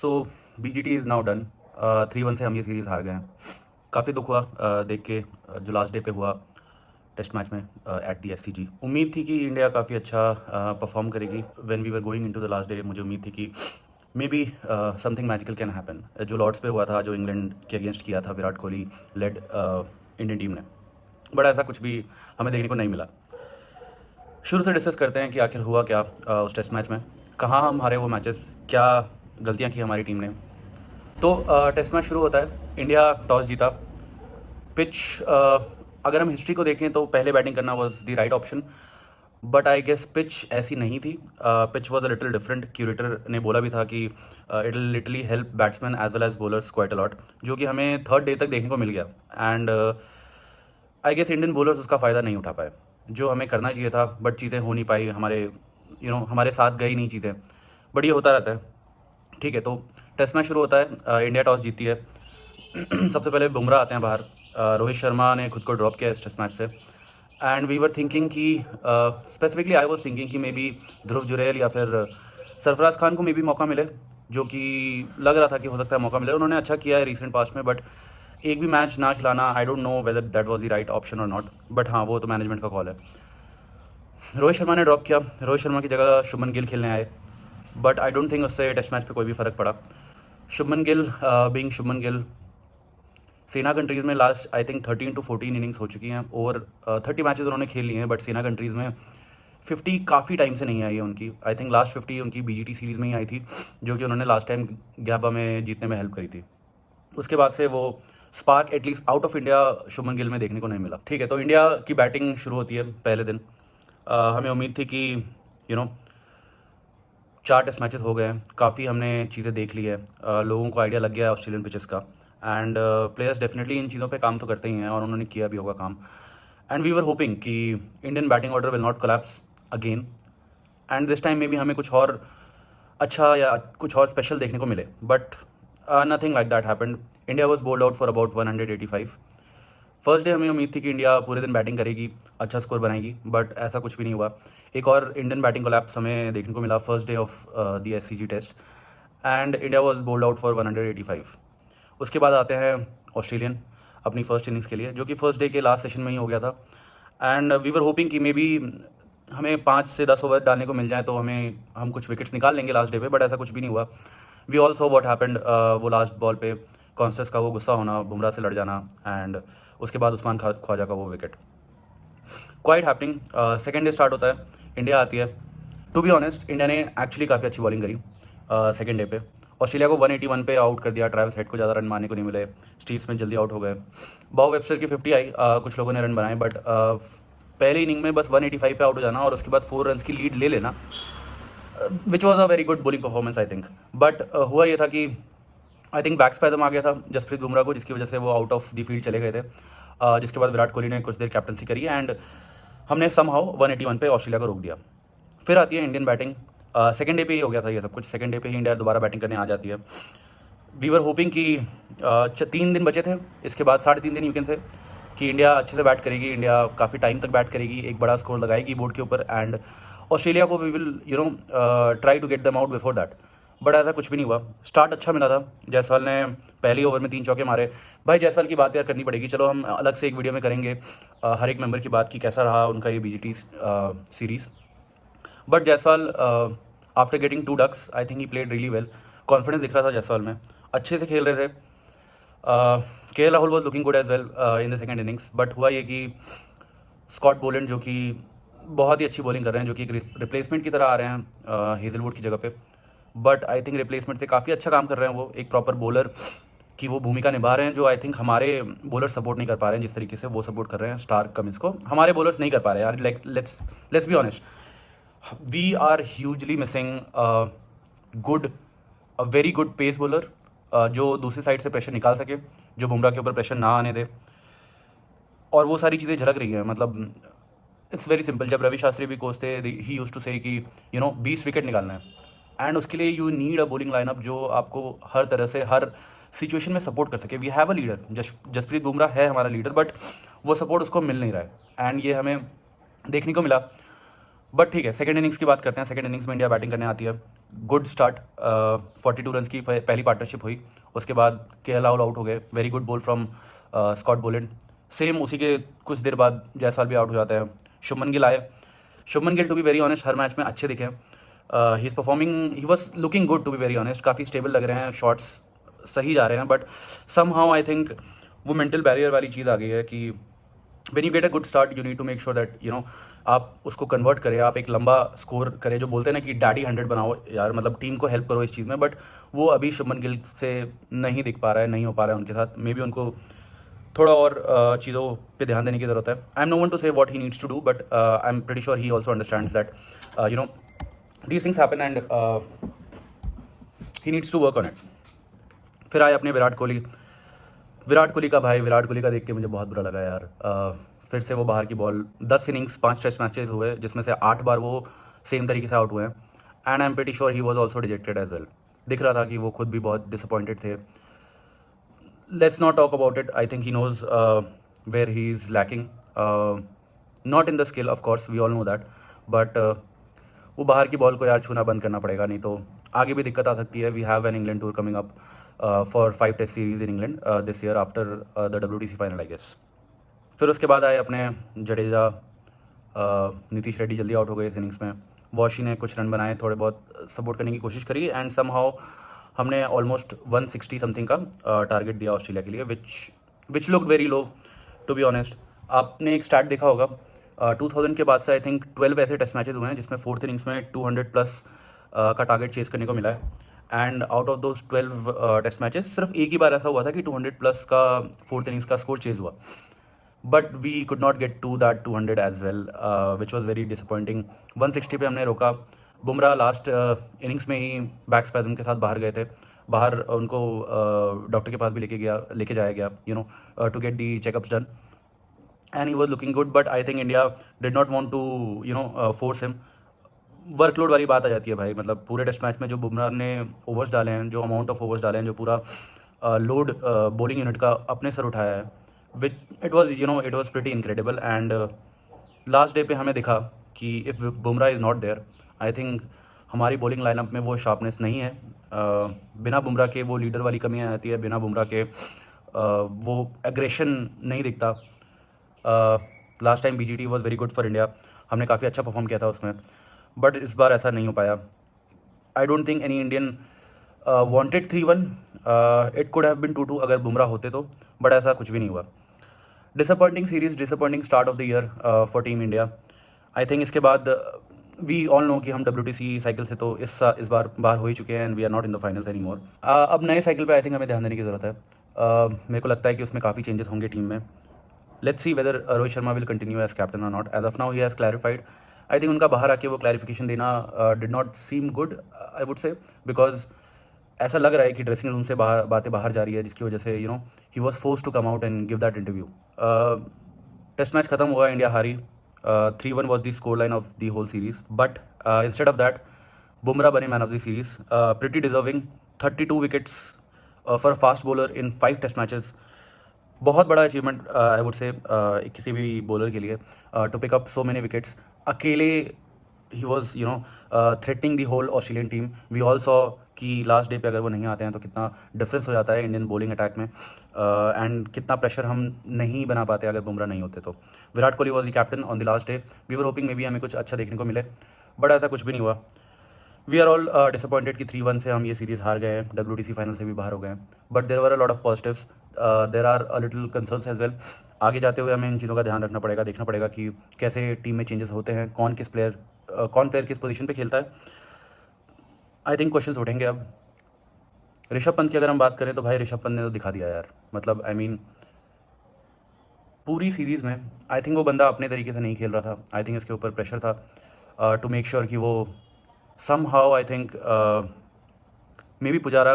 So BGT is now done. 3-1 से हम ये सीरीज़ हार गए हैं। काफ़ी दुख हुआ देख के जो लास्ट डे पे हुआ टेस्ट मैच में एट दी SCG। उम्मीद थी कि इंडिया काफ़ी अच्छा परफॉर्म करेगी। When we were going into the last day मुझे उम्मीद थी कि maybe something magical can happen. जो लॉर्ड्स पे हुआ था, जो इंग्लैंड के अगेंस्ट किया था Virat Kohli led Indian team ने, बट ऐसा कुछ भी हमें देखने को नहीं मिला। शुरू से डिस्कस करते हैं कि आखिर हुआ क्या उस टेस्ट मैच में, कहाँ हम हारे वो मैचेस, क्या गलतियाँ की हमारी टीम ने। तो टेस्ट मैच शुरू होता है, इंडिया टॉस जीता। पिच अगर हम हिस्ट्री को देखें तो पहले बैटिंग करना was the right option, but I guess pitch ऐसी नहीं थी। Pitch was a little different. Curator ने बोला भी था कि it will literally help batsman as well as bowlers quite a lot, जो कि हमें थर्ड डे तक देखने को मिल गया। And I guess Indian bowlers उसका फ़ायदा नहीं उठा पाए, जो हमें करना चाहिए था, बट चीज़ें हो नहीं पाई। हमारे साथ गई नहीं चीज़ें, बट ये होता रहता है। ठीक है, तो टेस्ट मैच शुरू होता है, इंडिया टॉस जीती है। सबसे पहले बुमराह आते हैं बाहर। रोहित शर्मा ने खुद को ड्रॉप किया इस टेस्ट मैच से। एंड वी वर थिंकिंग कि स्पेसिफिकली आई वॉज थिंकिंग कि मे बी ध्रुव जुरैल या फिर सरफराज खान को मे बी मौका मिले, जो कि लग रहा था कि हो सकता है मौका मिले। उन्होंने अच्छा किया है रिसेंट पास्ट में, बट एक भी मैच ना खिलाना, I don't know whether that was the right option और नॉट, बट हाँ, वो तो मैनेजमेंट का कॉल है। रोहित शर्मा ने ड्रॉप किया। रोहित शर्मा की जगह शुभमन गिल खेलने आए, बट आई डोंट थिंक उससे टेस्ट मैच पे कोई भी फ़र्क पड़ा। शुभमन गिल बीइंग शुभमन गिल, सेना कंट्रीज़ में last I think 13 to 14 innings हो चुकी हैं। ओवर 30 मैचेस उन्होंने खेल लिए हैं, बट सेना कंट्रीज़ में 50 काफ़ी टाइम से नहीं आई है उनकी। आई थिंक लास्ट 50 उनकी BGT सीरीज़ में ही आई थी, जो कि उन्होंने लास्ट टाइम गैबा में जीतने में हेल्प करी थी। उसके बाद से वो spark at least out of India Shubman Gill में देखने को नहीं मिला। ठीक है, तो इंडिया की बैटिंग शुरू होती है पहले दिन। हमें उम्मीद थी कि 4 टेस्ट मैचेस हो गए हैं, काफ़ी हमने चीज़ें देख ली है, लोगों को आइडिया लग गया है ऑस्ट्रेलियन पिचेस का। एंड प्लेयर्स डेफिनेटली इन चीज़ों पे काम तो करते ही हैं, और उन्होंने किया भी होगा काम। एंड वी वर होपिंग कि Indian batting order will not collapse again, and this time may be हमें कुछ और अच्छा या कुछ और स्पेशल देखने को मिले, but nothing like that happened. India was bold out for about 185। First day हमें उम्मीद थी कि इंडिया पूरे दिन बैटिंग करेगी, अच्छा स्कोर बनाएगी, बट ऐसा कुछ भी नहीं हुआ। एक और इंडियन बैटिंग कोलैप्स हमें देखने को मिला first day of the SCG test, and India was bowled out for 185। उसके बाद आते हैं ऑस्ट्रेलियन अपनी फर्स्ट इनिंग्स के लिए, जो कि फर्स्ट डे के लास्ट सेशन में ही हो गया था। एंड वी वर होपिंग कि मे बी हमें 5 से 10 ओवर डालने को मिल जाए तो हम कुछ विकेट्स निकाल लेंगे लास्ट डे पे, बट ऐसा कुछ भी नहीं हुआ। We all saw what happened. वो लास्ट बॉल पे कॉन्स्टेंस का वो गुस्सा होना, बुमराह से लड़ जाना, एंड उसके बाद उस्मान ख्वाजा का वो wicket, quite happening. Second day start होता है, इंडिया आती है। टू बी ऑनेस्ट, इंडिया ने एक्चुअली काफ़ी अच्छी बॉलिंग करी सेकेंड डे पे। ऑस्ट्रेलिया को 181 पे आउट कर दिया। ट्रैविस हेड को ज़्यादा रन मारने को नहीं मिले, स्टीव स्मिथ जल्दी आउट हो गए। बॉब वेबस्टर की 50 आई, कुछ लोगों ने रन बनाए, बट पहले इनिंग में बस 185 पे आउट हो जाना और उसके बाद 4 रन की लीड ले लेना, which was a very good bowling performance I think. But हुआ ये था कि आई थिंक बैक स्पैजम आ गया था जसप्रीत बुमराह को, जिसकी वजह से वो आउट ऑफ द फील्ड चले गए थे। जिसके बाद विराट कोहली ने कुछ देर कैप्टनसी करी, एंड हमने समहाउ 181 पे ऑस्ट्रेलिया को रोक दिया। फिर आती है इंडियन बैटिंग। सेकेंड डे पे ही हो गया था ये सब कुछ। सेकेंड डे पे ही इंडिया दोबारा बैटिंग करने आ जाती है। वी वर होपिंग कि 3 दिन बचे थे, इसके बाद 3.5 दिन यू कैन से, कि इंडिया अच्छे से बैट करेगी, इंडिया काफ़ी टाइम तक बैट करेगी, एक बड़ा स्कोर लगाएगी बोर्ड के ऊपर, एंड ऑस्ट्रेलिया को we will try to get them out before that. But ऐसा कुछ भी नहीं हुआ। स्टार्ट अच्छा मिला था, जायसवाल ने पहली ओवर में 3 चौके मारे। भाई जायसवाल की बात यार करनी पड़ेगी, चलो हम अलग से एक वीडियो में करेंगे हर एक मेंबर की बात की कैसा रहा उनका ये BGT series. But Jaiswal after getting 2 ducks I think he played really well. Confidence दिख रहा था जायसवाल में, अच्छे से खेल रहे थे। KL Rahul was looking good as well in the second innings, but हुआ ये कि स्कॉट बोलेंड, जो कि बहुत ही अच्छी बॉलिंग कर रहे हैं, जो कि एक रिप्लेसमेंट की तरह आ रहे हैं हेजलवुड की जगह पे, बट आई थिंक रिप्लेसमेंट से काफ़ी अच्छा काम कर रहे हैं। वो एक प्रॉपर बॉलर की वो भूमिका निभा रहे हैं, जो आई थिंक हमारे बॉलर सपोर्ट नहीं कर पा रहे हैं जिस तरीके से वो सपोर्ट कर रहे हैं। स्टार्क कमिंस को हमारे बॉलर्स नहीं कर पा रहे हैं यार। Like let's be honest, we are hugely missing a very good pace bowler, जो दूसरी साइड से प्रेशर निकाल सके, जो बुमराह के ऊपर प्रेशर ना आने दे। और वो सारी चीज़ें झलक रही हैं। मतलब इट्स वेरी सिंपल। जब रवि शास्त्री भी कोच थे, ही यूज टू से कि 20 विकेट निकालना है, एंड उसके लिए you need a bowling lineup जो आपको हर तरह से हर सिचुएशन में सपोर्ट कर सके। We have a leader, Jasprit Bumrah है हमारा लीडर, बट वो सपोर्ट उसको मिल नहीं रहा है, एंड ये हमें देखने को मिला। बट ठीक है, सेकेंड इनिंग्स की बात करते हैं। सेकेंड इनिंग्स में इंडिया बैटिंग करने आती है। Good start. 42 रन की पहली पार्टनरशिप हुई, उसके बाद केएल राहुल आउट हो गए। Very good ball from Scott Boland. Same उसी के कुछ देर बाद जायसवाल भी आउट हो जाते हैं। शुभमन गिल आए। Shubman Gill to be very honest हर मैच में अच्छे दिखे। He is performing, he was looking good to be very honest. काफ़ी स्टेबल लग रहे हैं, शॉट्स सही जा रहे हैं, but somehow I think वो मेंटल बैरियर वाली चीज़ आ गई है कि when you get a good start you need to make sure that आप उसको कन्वर्ट करें, आप एक लंबा स्कोर करें। जो बोलते हैं ना कि डैडी 100 बनाओ यार, मतलब टीम को हेल्प करो इस चीज़ में, बट वो अभी शुभमन गिल से नहीं दिख पा रहा है, नहीं हो पा रहा है उनके साथ। मे बी उनको थोड़ा और चीज़ों पे ध्यान देने की ज़रूरत है। I am no one to say what he needs to do, but I am pretty sure he also understands that these things happen and he needs to work on it. फिर आए अपने विराट कोहली। विराट कोहली का देख के मुझे बहुत बुरा लगा यार। फिर से वो बाहर की बॉल, 10 इनिंग्स 5 टेस्ट मैचेस हुए जिसमें से 8 बार वो सेम तरीके से आउट हुए हैं। And I am pretty sure he was also dejected as well. दिख रहा था कि वो खुद भी बहुत डिसअपॉइंटेड थे। Let's not talk about it. I think he knows where he is lacking, not in the skill of course, we all know that, but वो बाहर की बॉल को यार छूना बंद करना पड़ेगा, नहीं तो आगे भी दिक्कत आ सकती है। We have an England tour coming up for 5 test series in England this year after the WTC final I guess. फिर उसके बाद आए अपने जडेजा। नीतीश रेड्डी जल्दी आउट हो गए इस इनिंग्स में। वॉशी ने कुछ रन बनाए, थोड़े बहुत सपोर्ट करने की कोशिश करी, एंड समहाउ हमने ऑलमोस्ट 160 समथिंग का टारगेट दिया ऑस्ट्रेलिया के लिए, which look very low to be honest. आपने एक स्टैट देखा होगा, 2000 के बाद से आई थिंक 12 ऐसे टेस्ट मैचेस हुए हैं जिसमें फोर्थ इनिंग्स में 200 प्लस का टारगेट चेस करने को मिला है। And out of those 12 test matches सिर्फ एक ही बार ऐसा हुआ था कि 200 प्लस का फोर्थ इनिंग्स का स्कोर चेज हुआ, but we could not get to that 200 as well, which was very disappointing. 160 पे हमने रोका। बुमराह लास्ट इनिंग्स में ही बैक स्पैज्म के साथ बाहर गए थे। बाहर उनको डॉक्टर के पास भी लेके जाया गया to get the checkups done, and he was looking good, but I think India did not want to force him. Workload वाली बात आ जाती है भाई, मतलब पूरे टेस्ट मैच में जो बुमराह ने ओवर्स डाले हैं, जो अमाउंट ऑफ ओवर्स डाले हैं, जो पूरा लोड बॉलिंग यूनिट का अपने सर उठाया है, which it was pretty incredible. And last day पे हमें दिखा कि if Bumrah is not there, I think हमारी बॉलिंग लाइनअप में वो शार्पनेस नहीं है। बिना बुमराह के वो लीडर वाली कमी आ जाती है, बिना बुमराह के वो एग्रेशन नहीं दिखता। Last time BGT was very good for India, हमने काफ़ी अच्छा परफॉर्म किया था उसमें, बट इस बार ऐसा नहीं हो पाया। I don't think any Indian wanted 3-1, it could have been 2-2 अगर बुमराह होते तो, बट ऐसा कुछ भी नहीं हुआ। Disappointing series, disappointing start of the year for team India. I think इसके बाद वी ऑल नो कि हम WTC साइकिल से तो इस बार बाहर हो ही चुके हैं, and we are not in the finals any more. अब नए साइकिल पे आई थिंक हमें ध्यान देने की ज़रूरत है। मेरे को लगता है कि उसमें काफ़ी चेंजेस होंगे टीम में। Let's see whether Rohit Sharma will continue as captain और not. As of now he has clarified. I think उनका बाहर आके वो क्लैरिफिकेशन देना did not seem good, I would say, because ऐसा लग रहा है कि ड्रेसिंग रूम से बातें बाहर जा रही है, जिसकी वजह से he was force to come out and give that interview. Test match खत्म हुआ, इंडिया हारी। 3-1 was the score line of the whole series, but instead of that Bumrah बने man of the series, pretty deserving. 32 wickets for fast bowler in 5 test matches, बहुत बड़ा achievement I would से किसी भी bowler के लिए, to pick up so many wickets अकेले। He was threatening the whole Australian team. We all saw कि last day पे अगर वो नहीं आते हैं तो कितना डिफरेंस हो जाता है इंडियन बॉलिंग अटैक में, एंड कितना प्रेशर हम नहीं बना पाते अगर बुमराह नहीं होते तो। Virat Kohli was the captain on the last day. We were hoping maybe हमें कुछ अच्छा देखने को मिले, बट ऐसा कुछ भी नहीं हुआ। वी आर ऑल डिसअपॉइंटेड कि 3-1 से हम ये सीरीज़ हार गए हैं, WTC फाइनल से भी बाहर हो गए हैं, but there were a lot of positives, there are a little concerns as well. आगे जाते हुए हमें इन चीज़ों का ध्यान रखना पड़ेगा, देखना पड़ेगा कि कैसे टीम में चेंजेस होते हैं, कौन प्लेयर किस पोजीशन पे खेलता है। आई थिंक क्वेश्चंस उठेंगे अब। ऋषभ पंत की अगर हम बात करें तो भाई ऋषभ पंत ने तो दिखा दिया यार, मतलब आई मीन पूरी सीरीज़ में आई थिंक वो बंदा अपने तरीके से नहीं खेल रहा था। आई थिंक इसके ऊपर प्रेशर था टू मेक श्योर कि वो somehow I think maybe Pujara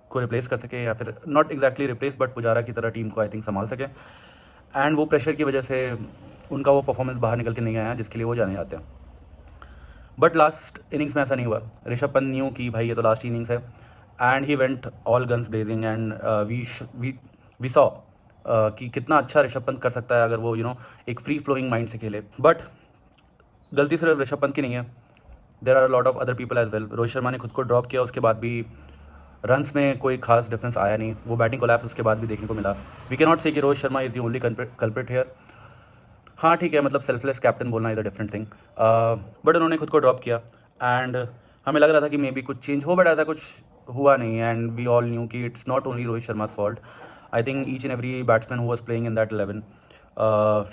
को रिप्लेस कर सके, या फिर not exactly replace, but Pujara की तरह टीम को आई थिंक संभाल सके। एंड वो प्रेशर की वजह से उनका वो परफॉर्मेंस बाहर निकल के नहीं आया जिसके लिए वो जाने जाते हैं। बट लास्ट इनिंग्स में ऐसा नहीं हुआ। ऋषभ पंत न्यू कि भाई ये तो लास्ट इनिंग्स है, and he went all guns blazing, and we saw कि कितना अच्छा ऋषभ पंत कर सकता है अगर वो एक फ्री फ्लोइंग माइंड से खेले। बट गलती सिर्फ ऋषभ पंत की नहीं है, there are lot of other people as well. Rohit Sharma ने खुद को ड्रॉप किया, उसके बाद भी रन्स में कोई खास डिफरेंस आया नहीं, वो बैटिंग कोलैप्स उसके बाद भी देखने को मिला। वी कैन नॉट से कि Rohit Sharma is the only culprit here. हाँ ठीक है, मतलब सेल्फलेस कैप्टन बोलना is a different thing, but उन्होंने खुद को ड्रॉप किया एंड हमें लग रहा था कि मे बी कुछ चेंज हो, बट ऐसा कुछ हुआ नहीं एंड वी ऑल न्यू कि it's not only Rohit Sharma's fault. I think each and every batsman who was playing in that 11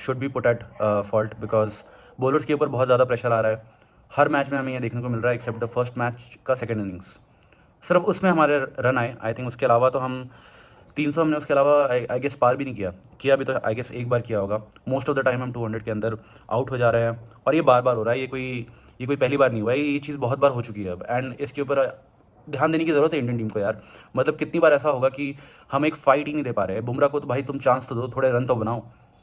should be put at fault, because bowlers के ऊपर बहुत ज़्यादा प्रेशर आ रहा है। हर मैच में हमें ये देखने को मिल रहा है एक्सेप्ट द फर्स्ट मैच का सेकेंड इनिंग्स, सिर्फ उसमें हमारे रन आए। आई थिंक उसके अलावा तो हम 300 हमने उसके अलावा आई गेस पार भी नहीं किया भी तो आई गेस एक बार किया होगा। मोस्ट ऑफ द टाइम हम 200 के अंदर आउट हो जा रहे हैं और ये बार बार हो रहा है। ये कोई पहली बार नहीं हुआ है, ये चीज़ बहुत बार हो चुकी है अब एंड इसके ऊपर ध्यान देने की ज़रूरत है इंडियन टीम को यार। मतलब कितनी बार ऐसा होगा कि हम एक फाइट ही नहीं दे पा रहे हैं। बुमराह को तो भाई तुम चांस तो दो, थोड़े रन तो बनाओ,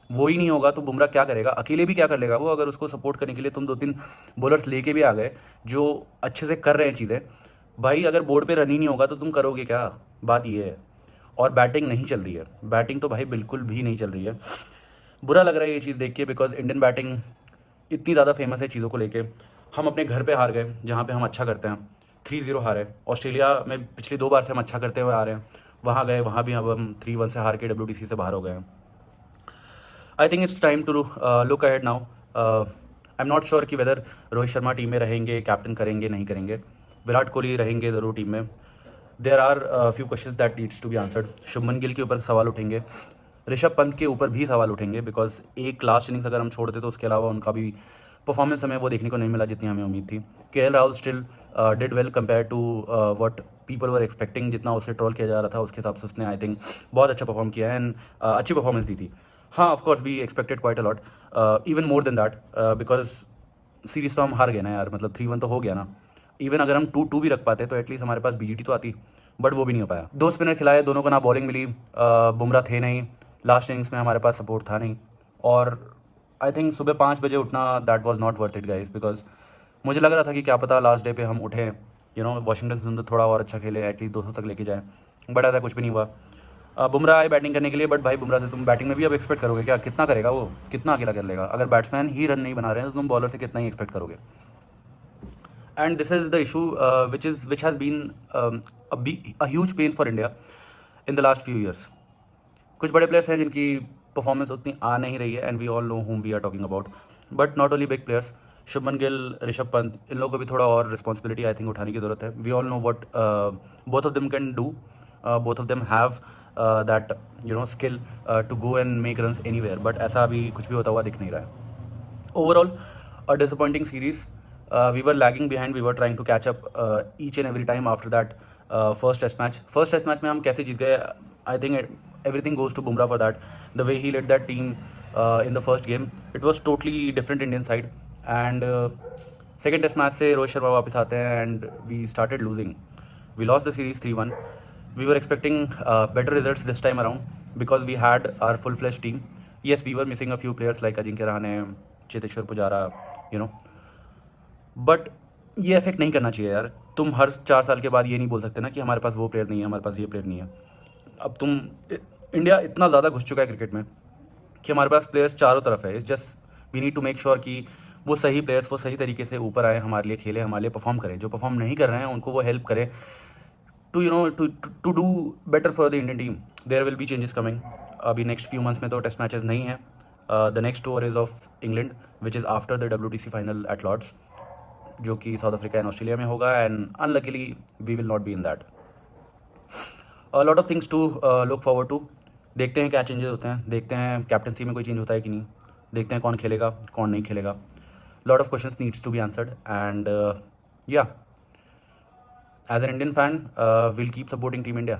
वो ही नहीं होगा तो बुमराह क्या करेगा, अकेले भी क्या कर लेगा वो। अगर उसको सपोर्ट करने के लिए तुम 2-3 बॉलर्स लेके भी आ गए जो अच्छे से कर रहे हैं चीज़ें, भाई अगर बोर्ड पे रन ही नहीं होगा तो तुम करोगे क्या, बात ये है। और बैटिंग नहीं चल रही है, बैटिंग तो भाई बिल्कुल भी नहीं चल रही है। बुरा लग रहा है ये चीज़ देख के, बिकॉज इंडियन बैटिंग इतनी ज़्यादा फेमस है चीज़ों को लेके। हम अपने घर पे हार गए जहाँ पे हम अच्छा करते हैं, 3-0 हारे। ऑस्ट्रेलिया में पिछली 2 बार से हम अच्छा करते हुए आ रहे हैं, वहाँ गए, वहाँ भी अब हम 3-1 से हार के WTC से बाहर हो गए हैं। I think it's time to look ahead now. I am not sure कि वेदर रोहित शर्मा टीम में रहेंगे, कैप्टन करेंगे नहीं करेंगे। विराट कोहली रहेंगे ज़रूर टीम में। There are few questions that needs to be answered. Shubman Gill के ऊपर सवाल उठेंगे, ऋषभ पंत के ऊपर भी सवाल उठेंगे, बिकॉज एक लास्ट इनिंग्स अगर हम छोड़ दें तो उसके अलावा उनका भी परफॉर्मेंस हमें वो देखने को नहीं मिला जितनी हमें उम्मीद थी। KL Rahul still did well compare to what people were expecting. जितना उसे ट्रोल किया जा रहा था उसके हिसाब से उसने आई थिंक बहुत अच्छा परफॉर्म किया है एंड अच्छी परफॉर्मेंस दी थी। हाँ of course we expected quite a lot, even more than that, because series तो हम हार गए ना यार, मतलब 3-1 तो हो गया ना। इवन अगर हम 2-2 भी रख पाते तो एटलीस्ट हमारे पास BGT तो आती, बट वो भी नहीं हो पाया। 2 स्पिनर खिलाए, दोनों को ना बॉलिंग मिली, बुमराह थे नहीं, लास्ट इनिंग्स में हमारे पास सपोर्ट था नहीं, और आई थिंक सुबह 5 बजे उठना that was not worth it guys, because मुझे लग रहा था कि क्या पता लास्ट डे पे हम उठें, वाशिंगटन सुंदर थोड़ा और अच्छा खेले, एटलीस्ट 200 तक लेके जाए, बट ऐसा कुछ भी नहीं हुआ। बुमराह आए बैटिंग करने के लिए, बट भाई बुमराह से तुम बैटिंग में भी अब एक्सपेक्ट करोगे क्या, कितना करेगा वो, कितना अकेला कर लेगा। अगर बैट्समैन ही रन नहीं बना रहे हैं तो तुम बॉलर से कितना ही एक्सपेक्ट करोगे। And this is the issue which has been a huge pain for India in the last few years. कुछ बड़े प्लेयर्स हैं जिनकी परफॉर्मेंस उतनी आ नहीं रही है and we all know whom we are talking about, but not only big players. Shubman Gill, Rishabh Pant, इन लोगों को भी थोड़ा और रिस्पॉन्सिबिलिटी आई थिंक उठाने की ज़रूरत है। We all know what both of them can do, both of them have that skill to go and make runs anywhere, but ऐसा अभी कुछ भी होता हुआ दिख नहीं रहा है। Overall, a disappointing series. We were lagging behind. We were trying to catch up each and every time after that first test match. First test match में हम कैसे जीत गए? I think everything goes to Bumrah for that. The way he led that team in the first game, it was totally different Indian side. And second test match से रोहित शर्मा वापस आते हैं and we started losing. We lost the series 3-1. We were expecting better results this time around because we had our full-fledged team. Yes, we were missing a few players like Ajinkya Rahane, Cheteshwar Pujara, but ये effect नहीं करना चाहिए यार। तुम हर 4 साल के बाद ये नहीं बोल सकते ना कि हमारे पास वो प्लेयर नहीं है, हमारे पास ये प्लेयर नहीं है। अब इंडिया इतना ज़्यादा घुस चुका है क्रिकेट में कि हमारे पास प्लेयर्स चारों तरफ है। It's just we need to make sure कि वो सही प्लेयर्स वो सही तरीके से ऊपर आए, हमारे लिए खेले, हमारे लिए परफॉर्म करें। जो परफॉर्म नहीं कर रहे हैं उनको वो हेल्प करें to do better for the Indian team. There will be changes coming. अभी नेक्स्ट फ्यू मंथ्स में तो टेस्ट मैचेस नहीं हैं। The next tour is of England which is after the WTC final at Lord's, जो कि South Africa and Australia में होगा, and unluckily we will not be in that. A lot of things to look forward to. देखते हैं क्या changes होते हैं, देखते हैं कैप्टनसी में कोई चेंज होता है कि नहीं, देखते हैं कौन खेलेगा कौन नहीं खेलेगा। Lot of questions needs to be answered and या as an Indian fan will keep supporting team India.